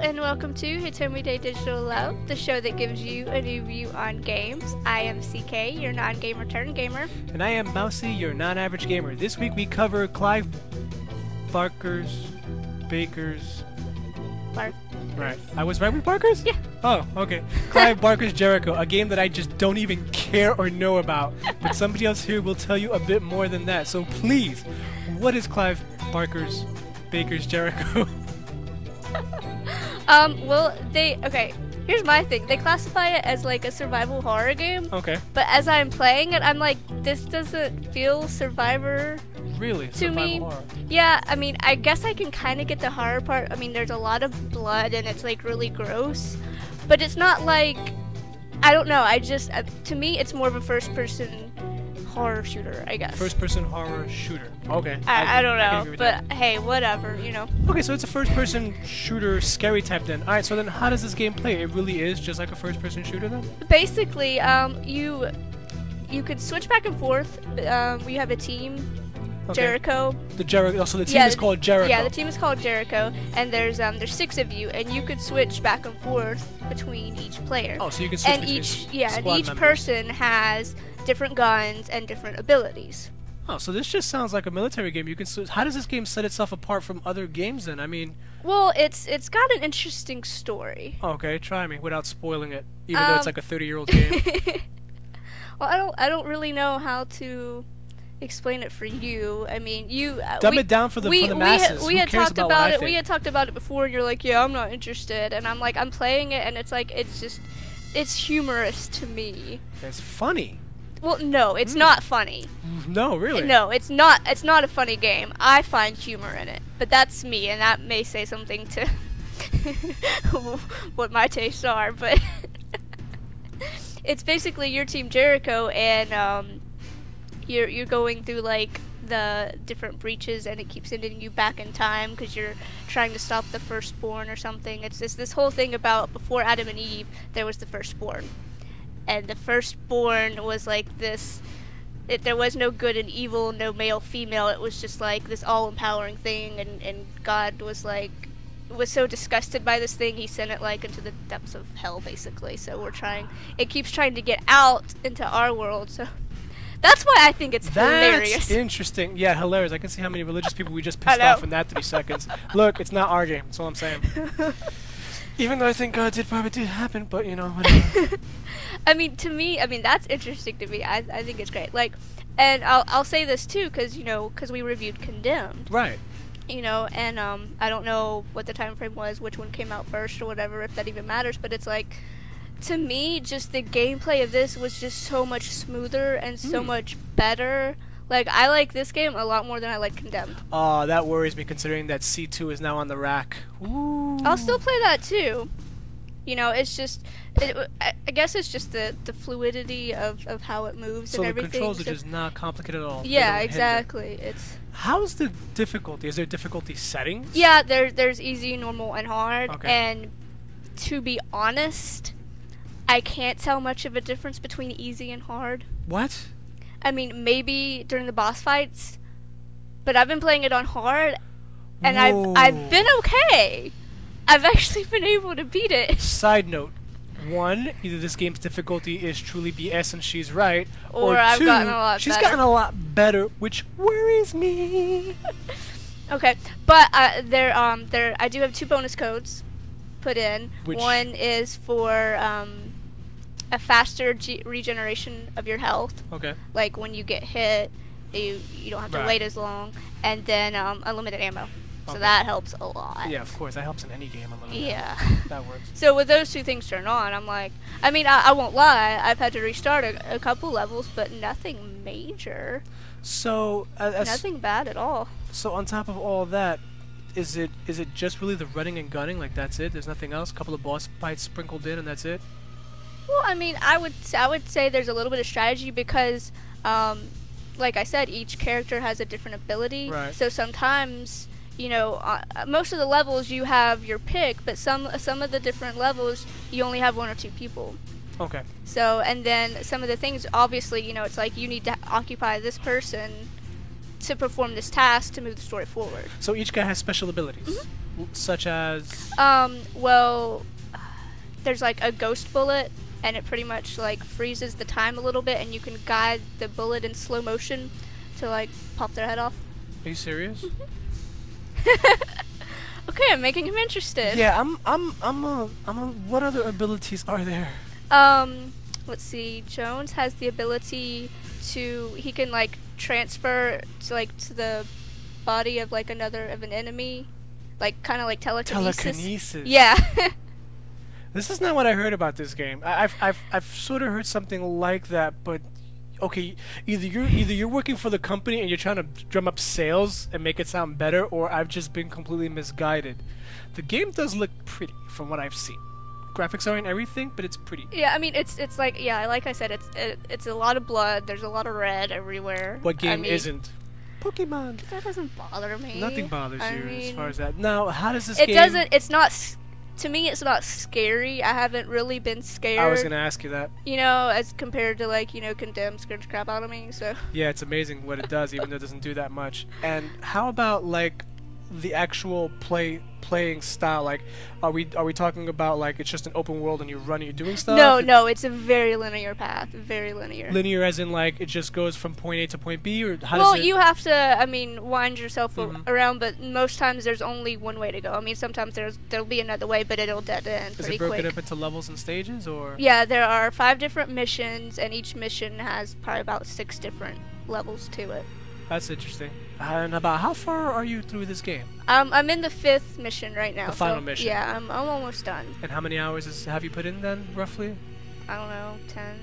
and welcome to Hitome Digital Love, the show that gives you a new view on games. I am CK, your non-gamer turned gamer. And I am Mousy, your non-average gamer. This week we cover Clive Barker's Baker's... Right. I was right with Barker's? Yeah. Oh, okay. Clive Barker's Jericho, a game that I just don't even care or know about. But somebody else here will tell you a bit more than that. So please, what is Clive Barker's Baker's Jericho? Okay, here's my thing. They classify it as like a survival horror game. Okay. But as I'm playing it, I'm like, this doesn't feel survivor Really? to Survival me. horror. Yeah, I mean, I guess I can kind of get the horror part. I mean, there's a lot of blood and it's like really gross. But it's not like, I don't know, to me, it's more of a first-person horror shooter, I guess. First-person horror shooter. Okay. I don't know, but but hey, whatever, you know. Okay, so it's a first-person shooter, scary type then. Alright, so then how does this game play? It really is just like a first-person shooter then? Basically, you could switch back and forth. We have a team, Okay. Jericho. The Jericho. So the team is called Jericho. Yeah, the team is called Jericho, and there's 6 of you, and you could switch back and forth between each player. Oh, so you can switch and between each members. person has different guns and different abilities. Oh, so this just sounds like a military game. You can. How does this game set itself apart from other games then? I mean. Well, it's got an interesting story. Okay, try me without spoiling it, even though it's like a 30-year-old game. Well, I don't really know how to explain it for you. I mean, dumb it down for the masses. We Who had cares talked about about what I it. think? We had talked about it before, and you're like, "Yeah, I'm not interested." And I'm like, I'm playing it, and it's like, it's humorous to me. It's funny. Well, no, it's not funny. No, really. No, it's not. It's not a funny game. I find humor in it, but that's me, and that may say something to what my tastes are. But it's basically your team Jericho, and you're going through like the different breaches, and it keeps sending you back in time because you're trying to stop the firstborn or something. It's this whole thing about before Adam and Eve, there was the firstborn. And the firstborn was like this, there was no good and evil, no male, female, it was just like this all-empowering thing, and God was so disgusted by this thing, he sent it like into the depths of hell, basically. So it keeps trying to get out into our world, so that's why I think it's hilarious. That's interesting. Yeah, hilarious. I can see how many religious people we just pissed off in that 3 seconds. Look, it's not our game, that's all I'm saying. Even though I think God probably did happen, but you know, whatever. I mean, to me, that's interesting to me. I think it's great. Like, and I'll say this too, because we reviewed Condemned. Right. You know, and I don't know what the time frame was, which one came out first or whatever, if that even matters. But it's like, to me, just the gameplay of this was just so much smoother and so much better. Like, I like this game a lot more than I like Condemned. Oh, that worries me, considering that C2 is now on the rack. Ooh. I'll still play that too. You know, it's just, I guess it's just the fluidity of how it moves and everything. So the controls are just not complicated at all. Yeah, exactly. How's the difficulty? Is there difficulty settings? Yeah, there's easy, normal, and hard. Okay. And to be honest, I can't tell much of a difference between easy and hard. What? I mean, maybe during the boss fights, but I've been playing it on hard, and I've been okay. I've actually been able to beat it. Side note: 1, either this game's difficulty is truly BS and she's right, or 2, I've gotten a lot she's better. gotten a lot better, which worries me. Okay, but I do have 2 bonus codes put in. One is for a faster regeneration of your health. Okay. Like when you get hit, you don't have to wait as long, and then unlimited ammo. So that helps a lot. Yeah, of course, that helps in any game. Unlimited. Yeah. That works. So with those 2 things turned on, I'm like, I mean, I won't lie, I've had to restart a couple levels, but nothing major. So nothing bad at all. So on top of all that, is it just really the running and gunning? Like that's it? There's nothing else? A couple of boss fights sprinkled in, and that's it? Well, I mean, I would say there's a little bit of strategy because, like I said, each character has a different ability. Right. So sometimes, most of the levels you have your pick, but some of the different levels you only have 1 or 2 people. Okay. So, and then some of the things, obviously, it's like you need to occupy this person to perform this task to move the story forward. So each guy has special abilities. such as? Well, there's like a ghost bullet, and it pretty much like freezes the time a little bit, and you can guide the bullet in slow motion to like pop their head off. Are you serious? Okay, I'm making him interested. Yeah, what other abilities are there? Let's see. Jones has the ability to, he can like transfer to like to the body of like an enemy, like kind of like telekinesis. Telekinesis. Yeah. This is not what I heard about this game. I've sort of heard something like that, but okay, either you're working for the company and you're trying to drum up sales and make it sound better, or I've just been completely misguided. The game does look pretty from what I've seen. Graphics aren't everything, but it's pretty. Yeah, I mean it's like, yeah, like I said, it's a lot of blood. There's a lot of red everywhere. What game I mean, isn't? Pokemon. That doesn't bother me. Nothing bothers I you mean, as far as that. Now, how does this it game? doesn't. It's not. To me, it's not scary. I haven't really been scared. I was gonna ask you that. You know, as compared to like, you know, Condemn scared the crap out of me. So. Yeah, it's amazing what it does, even though it doesn't do that much. And how about like the actual playing style? Like, are we talking about like it's just an open world and you're running, you're doing stuff? No, it's a very linear path. Very linear. Linear as in like it just goes from point A to point B, or how well, does it? you have to, I mean, wind yourself around, but most times there's only one way to go. I mean, sometimes there'll be another way, but it'll dead end pretty quick. Is it broken up into levels and stages, or? Yeah, there are 5 different missions, and each mission has probably about 6 different levels to it. That's interesting. And about how far are you through this game? I'm in the 5th mission right now. The final mission. Yeah, I'm almost done. And how many hours have you put in then, roughly? I don't know, 10,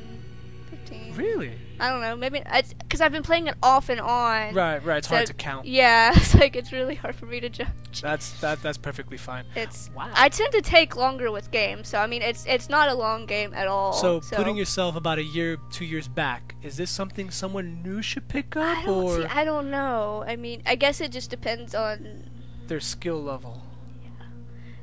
15. Really? I don't know, maybe it's because I've been playing it off and on. Right. It's hard to count. Yeah, it's like it's really hard for me to judge. That's perfectly fine. Wow. I tend to take longer with games, so I mean it's not a long game at all. So putting yourself about a year, 2 years back, is this something someone new should pick up, or? I don't know. I mean, I guess it just depends on their skill level.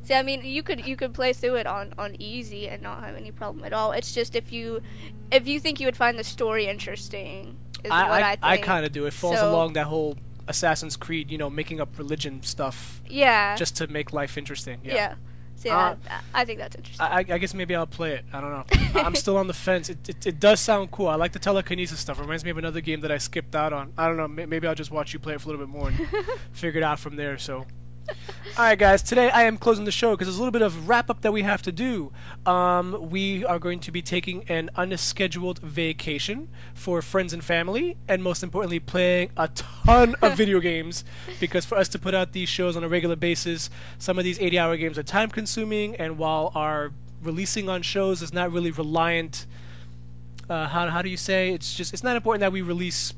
See, I mean, you could play through it on easy and not have any problem at all. It's just if you think you would find the story interesting, is what I think. I kind of do. It falls along that whole Assassin's Creed, you know, making up religion stuff. Yeah. Just to make life interesting. Yeah. See, I think that's interesting. I guess maybe I'll play it. I don't know. I'm still on the fence. It does sound cool. I like the telekinesis stuff. It reminds me of another game that I skipped out on. I don't know. Maybe I'll just watch you play it for a little bit more and figure it out from there. So. Alright guys, today I am closing the show because there's a little bit of wrap-up that we have to do. We are going to be taking an unscheduled vacation for friends and family, and most importantly playing a ton of video games, because for us to put out these shows on a regular basis, some of these 80-hour games are time-consuming, and while our releasing on shows is not really reliant, how do you say, it's not important that we release,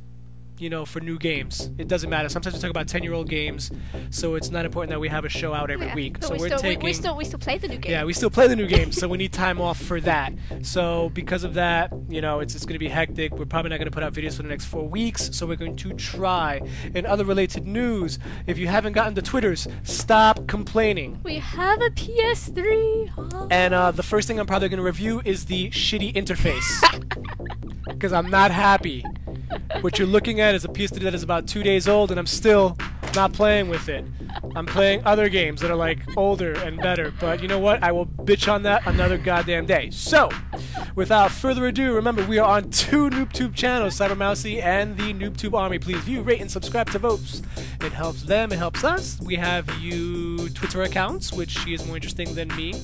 you know, for new games. It doesn't matter. Sometimes we talk about 10-year-old games, so it's not important that we have a show out every week. So we still play the new games. Yeah, we still play the new games, so we need time off for that. So because of that, you know, it's going to be hectic. We're probably not going to put out videos for the next 4 weeks, so we're going to try. In other related news, if you haven't gotten the Twitters, stop complaining. We have a PS3. And the first thing I'm probably going to review is the shitty interface. Because I'm not happy. What you're looking at is a PS3 that is about 2 days old, and I'm still not playing with it. I'm playing other games that are like older and better, but you know what? I will bitch on that another goddamn day. So, without further ado, remember we are on 2 NooBTooB channels, CyberMousy and the NooBTooB Army. Please view, rate, and subscribe to votes. It helps them, it helps us. We have you Twitter accounts, which she is more interesting than me.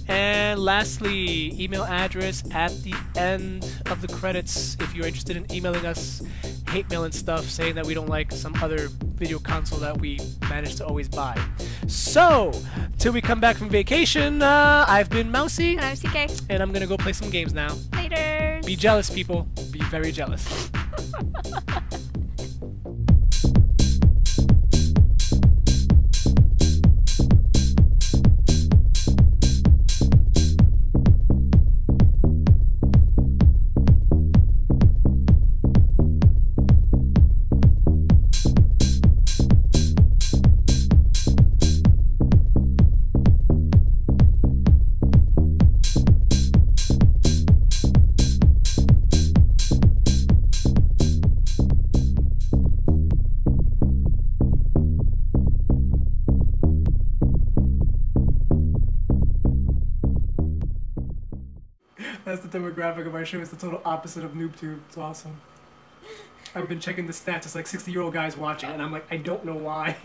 And lastly, email address at the end of the credits if you're interested in emailing us hate mail and stuff saying that we don't like some other video console that we managed to always buy. So, till we come back from vacation, I've been Mousy. And I'm CK. And I'm gonna go play some games now. Later. Be jealous, people. Be very jealous. That's the demographic of our show. It's the total opposite of NooBTooB. It's awesome. I've been checking the stats. It's like 60-year-old guys watching, and I'm like, I don't know why.